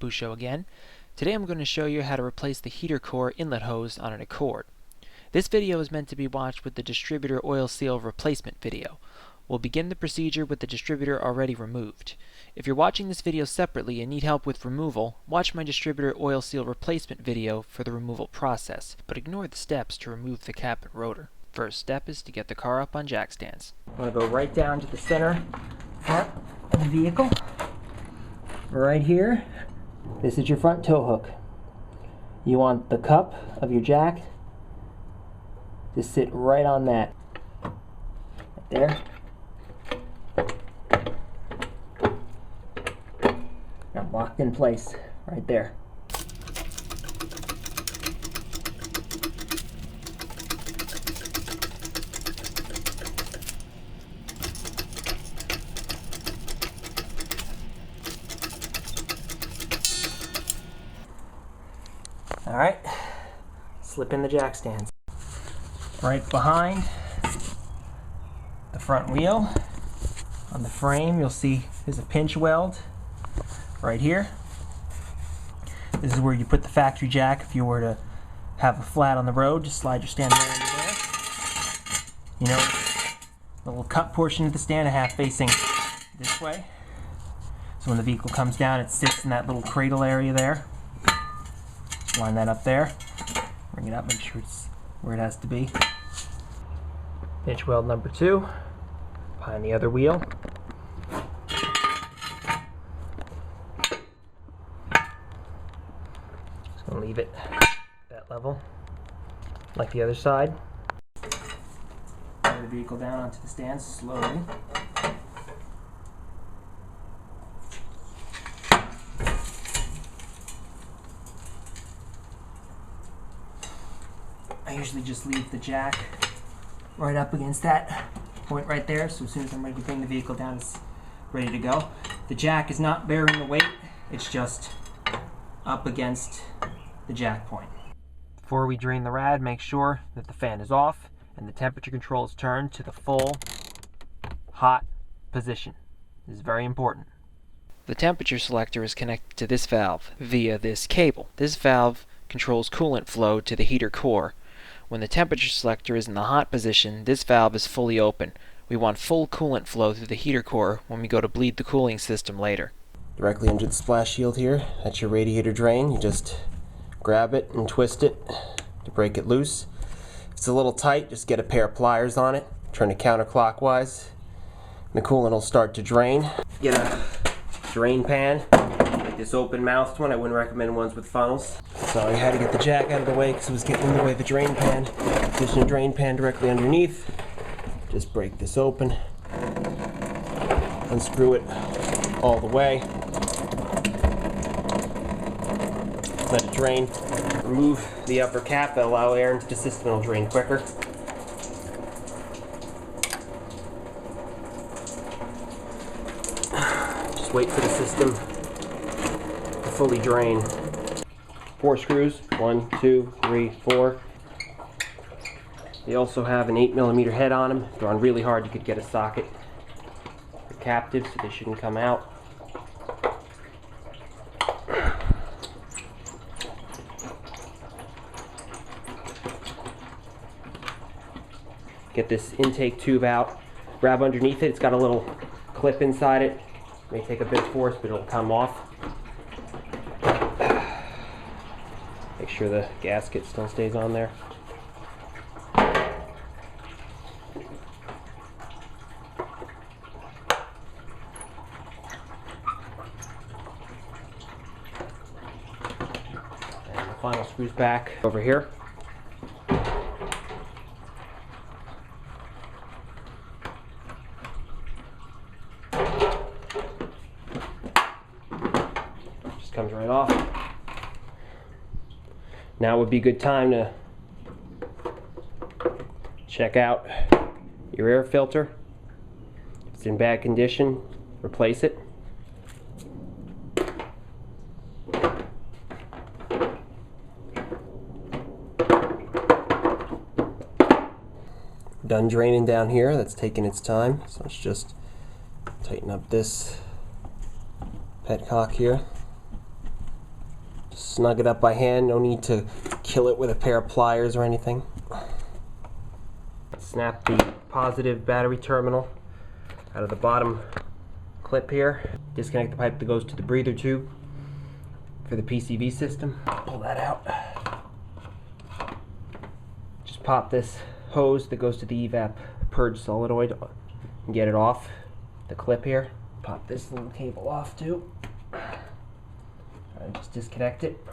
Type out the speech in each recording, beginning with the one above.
Show again. Today I'm going to show you how to replace the heater core inlet hose on an Accord. This video is meant to be watched with the distributor oil seal replacement video. We'll begin the procedure with the distributor already removed. If you're watching this video separately and need help with removal, watch my distributor oil seal replacement video for the removal process, but ignore the steps to remove the cap and rotor. First step is to get the car up on jack stands. I'm going to go right down to the center front of the vehicle. Right here, this is your front tow hook. You want the cup of your jack to sit right on that. Right there. Now locked in place right there. Alright, slip in the jack stands. Right behind the front wheel, on the frame, you'll see there's a pinch weld right here. This is where you put the factory jack. If you were to have a flat on the road, just slide your stand right under there. You know, the little cut portion of the stand I have facing this way. So when the vehicle comes down, it sits in that little cradle area there. Line that up there, bring it up, make sure it's where it has to be. Pinch weld number 2, behind the other wheel. Just going to leave it that level, like the other side. Bring the vehicle down onto the stand slowly. I usually just leave the jack right up against that point right there, so as soon as I'm ready to bring the vehicle down, it's ready to go. The jack is not bearing the weight, it's just up against the jack point. Before we drain the rad, make sure that the fan is off and the temperature control is turned to the full hot position. This is very important. The temperature selector is connected to this valve via this cable. This valve controls coolant flow to the heater core. When the temperature selector is in the hot position, this valve is fully open. We want full coolant flow through the heater core when we go to bleed the cooling system later. Directly under the splash shield here, that's your radiator drain. You just grab it and twist it to break it loose. If it's a little tight, just get a pair of pliers on it, turn it counterclockwise, and the coolant will start to drain. Get a drain pan. This open-mouthed one, I wouldn't recommend ones with funnels. So I had to get the jack out of the way because it was getting in the way of the drain pan. Position a drain pan directly underneath. Just break this open. Unscrew it all the way. Let it drain. Remove the upper cap, that'll allow air into the system and it'll drain quicker. Just wait for the system fully drain. 4 screws, 1, 2, 3, 4. They also have an 8mm head on them. If they're on really hard, you could get a socket. They're captive, so they shouldn't come out. Get this intake tube out. Grab underneath it. It's got a little clip inside it. May take a bit of force, but it'll come off. Make sure the gasket still stays on there. And the final screws back over here. Just comes right off. Now would be a good time to check out your air filter. If it's in bad condition, replace it. Done draining down here. That's taking its time, so let's just tighten up this petcock here. snug it up by hand. No need to kill it with a pair of pliers or anything. Snap the positive battery terminal out of the bottom clip here. Disconnect the pipe that goes to the breather tube for the PCV system. Pull that out. Just pop this hose that goes to the evap purge solenoid and get it off the clip here. Pop this little cable off too. Just disconnect it.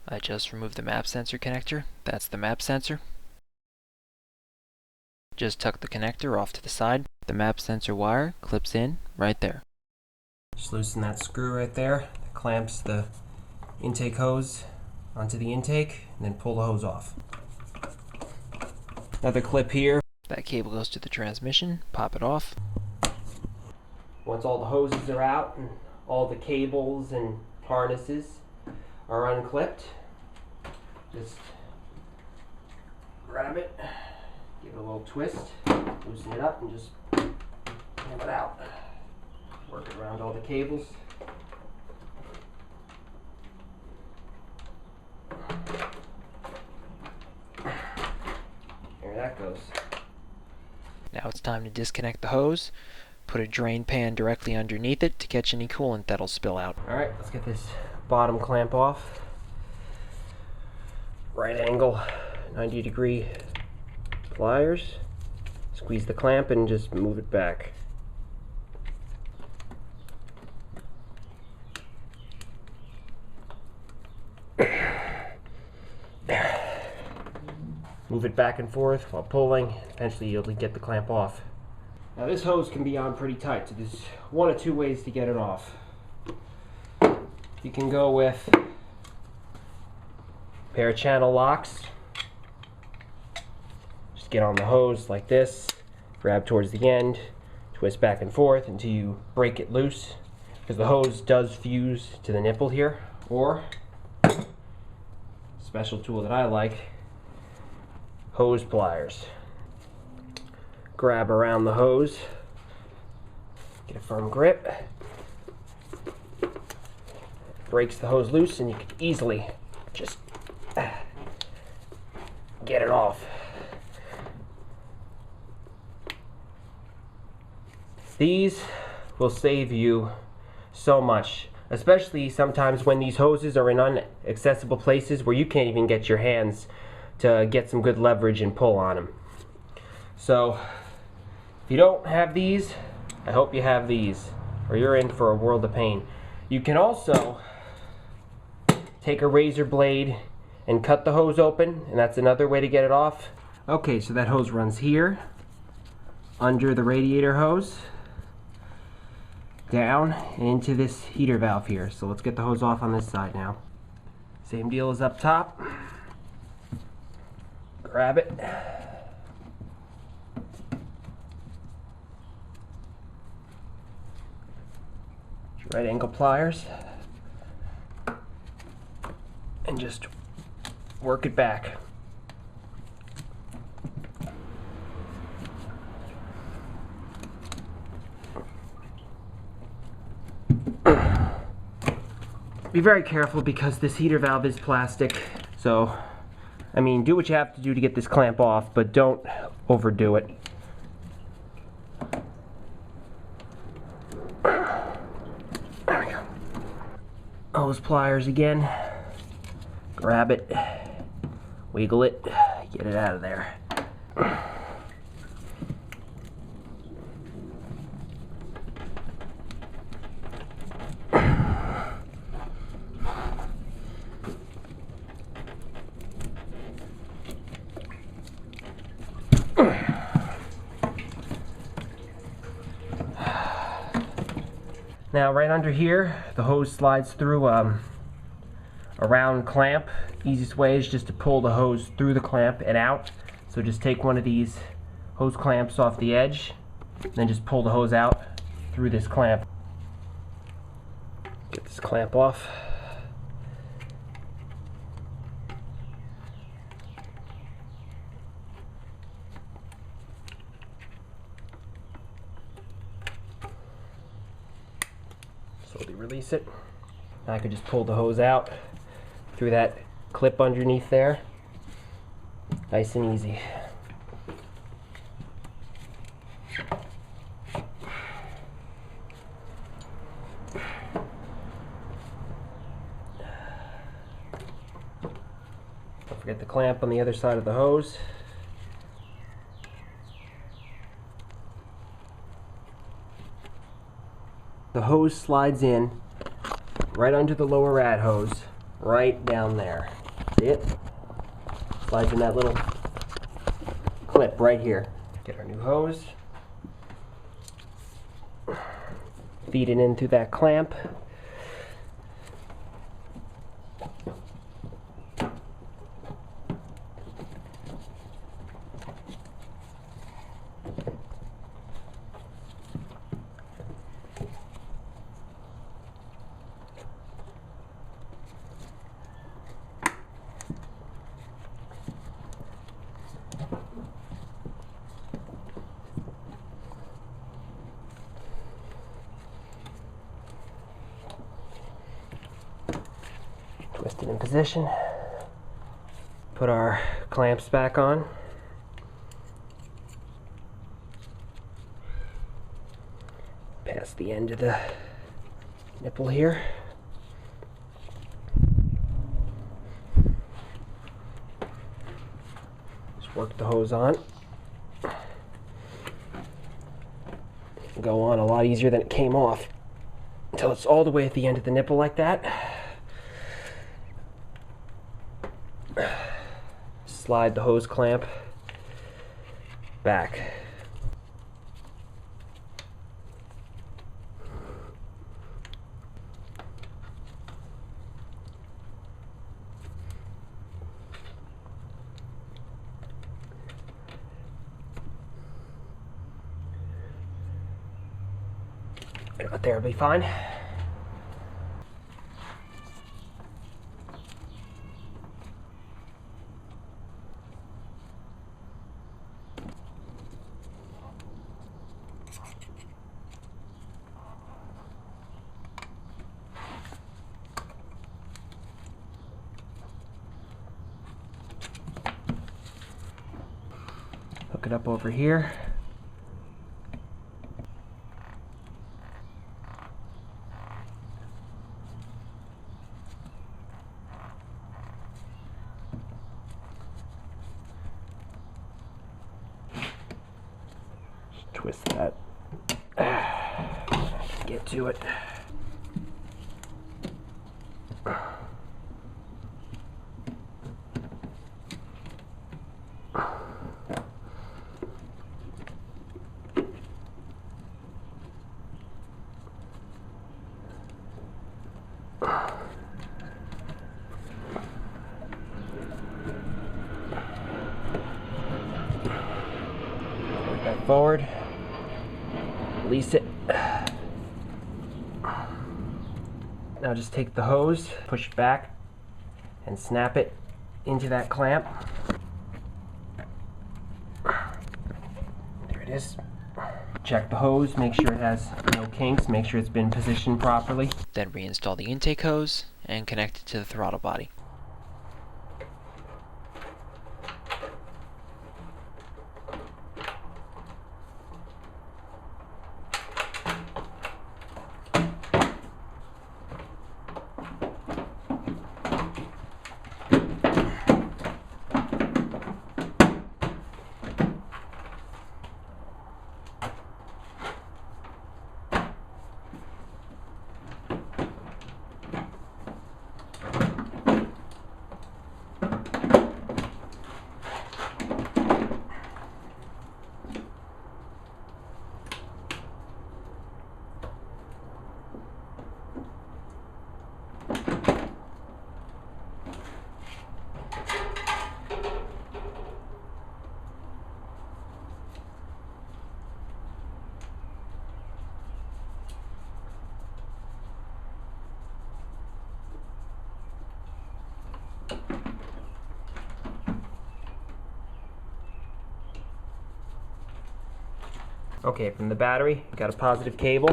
I just removed the map sensor connector. That's the map sensor. Just tuck the connector off to the side. The map sensor wire clips in right there. Just loosen that screw right there that clamps the intake hose onto the intake, and then pull the hose off. Another clip here. That cable goes to the transmission. Pop it off. Once all the hoses are out and all the cables and harnesses are unclipped, just grab it, give it a little twist, loosen it up, and just pull it out. Work it around all the cables. There that goes. Now it's time to disconnect the hose. Put a drain pan directly underneath it to catch any coolant that'll spill out. Alright, let's get this bottom clamp off. Right angle, 90-degree pliers. Squeeze the clamp and just move it back. Move it back and forth while pulling. Eventually you'll get the clamp off. Now this hose can be on pretty tight, so there's one of two ways to get it off. You can go with a pair of channel locks. Just get on the hose like this, grab towards the end, twist back and forth until you break it loose, because the hose does fuse to the nipple here. Or, special tool that I like, hose pliers. Grab around the hose, get a firm grip, breaks the hose loose, and you can easily just get it off. These will save you so much, especially sometimes when these hoses are in inaccessible places where you can't even get your hands to get some good leverage and pull on them. So if you don't have these, I hope you have these, or you're in for a world of pain. You can also take a razor blade and cut the hose open, and that's another way to get it off. Okay, so that hose runs here, under the radiator hose, down, and into this heater valve here. So let's get the hose off on this side now. Same deal as up top. Grab it. Right angle pliers. And just work it back. Be very careful because this heater valve is plastic, so I mean, do what you have to do to get this clamp off, but don't overdo it. There we go. Hose pliers again. Grab it, wiggle it, get it out of there. Now right under here, the hose slides through a round clamp. Easiest way is just to pull the hose through the clamp and out. So just take one of these hose clamps off the edge, and then just pull the hose out through this clamp. Get this clamp off. Slowly release it. Now I could just pull the hose out through that clip underneath there. Nice and easy. Don't forget the clamp on the other side of the hose. The hose slides in right under the lower rad hose, right down there. See it? Slides in that little clip right here. Get our new hose. Feed it in through that clamp. Twist it in position. Put our clamps back on. Past the end of the nipple here. Just work the hose on. Go on a lot easier than it came off until it's all the way at the end of the nipple like that. Slide the hose clamp back. Right about there will be fine. Hook it up over here. Just twist that. Get to it. Back forward, release it. Now just take the hose, push it back, and snap it into that clamp. There it is. Check the hose, make sure it has no kinks, make sure it's been positioned properly. Then reinstall the intake hose and connect it to the throttle body. Okay, from the battery, got a positive cable,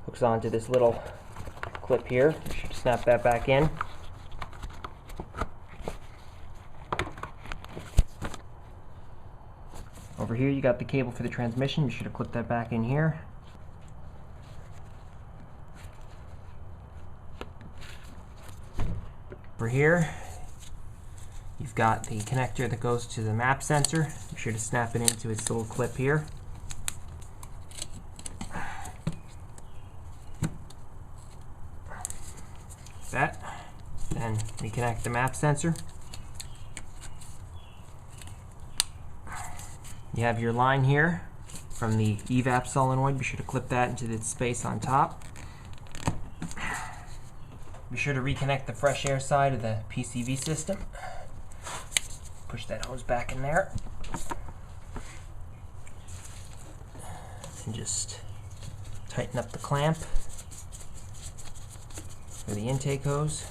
hooks onto this little clip here. You should snap that back in. Over here you got the cable for the transmission. You should have clipped that back in here. Over here you've got the connector that goes to the map sensor. You should have snapped it into its little clip here. That. Then reconnect the map sensor. You have your line here from the evap solenoid. Be sure to clip that into the space on top. Be sure to reconnect the fresh air side of the PCV system. Push that hose back in there. And just tighten up the clamp for the intake hose.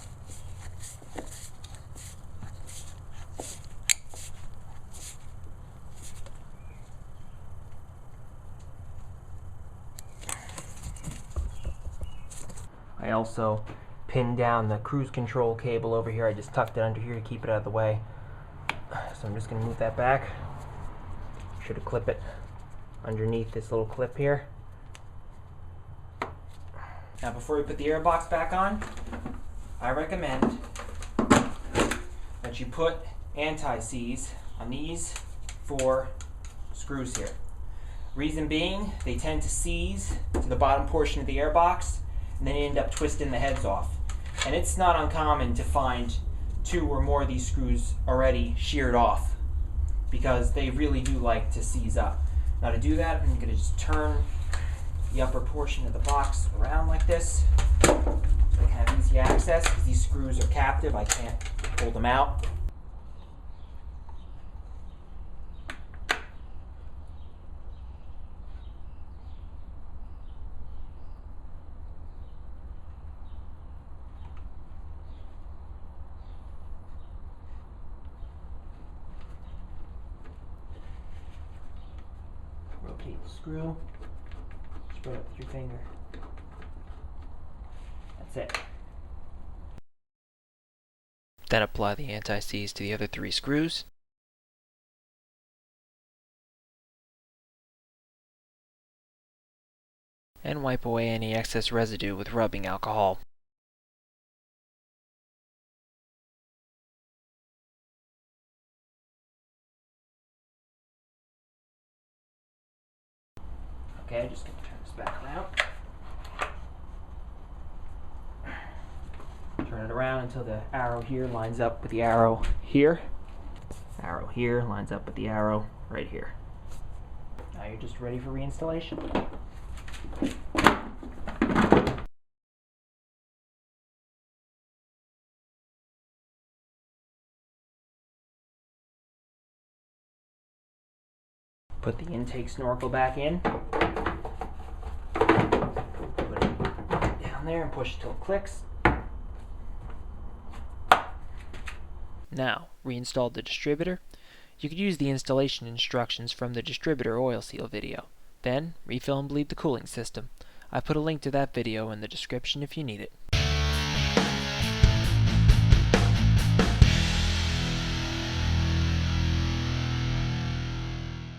I also pinned down the cruise control cable over here. I just tucked it under here to keep it out of the way. So I'm just going to move that back. Should have clipped it underneath this little clip here. Now before we put the air box back on, I recommend that you put anti-seize on these 4 screws here. Reason being, they tend to seize to the bottom portion of the air box, and then you end up twisting the heads off. And it's not uncommon to find 2 or more of these screws already sheared off, because they really do like to seize up. Now to do that, I'm going to just turn the upper portion of the box around like this, so I can have easy access, because these screws are captive. I can't pull them out. Rotate the screw, spread it with your finger. That's it. Then apply the anti-seize to the other 3 screws. And wipe away any excess residue with rubbing alcohol. Okay, I'm just going to turn this back around. Turn it around until the arrow here lines up with the arrow here. Arrow here lines up with the arrow right here. Now you're just ready for reinstallation. Put the intake snorkel back in. Put it down there and push till it clicks. Now, reinstall the distributor. You could use the installation instructions from the Distributor Oil Seal video. Then, refill and bleed the cooling system. I put a link to that video in the description if you need it.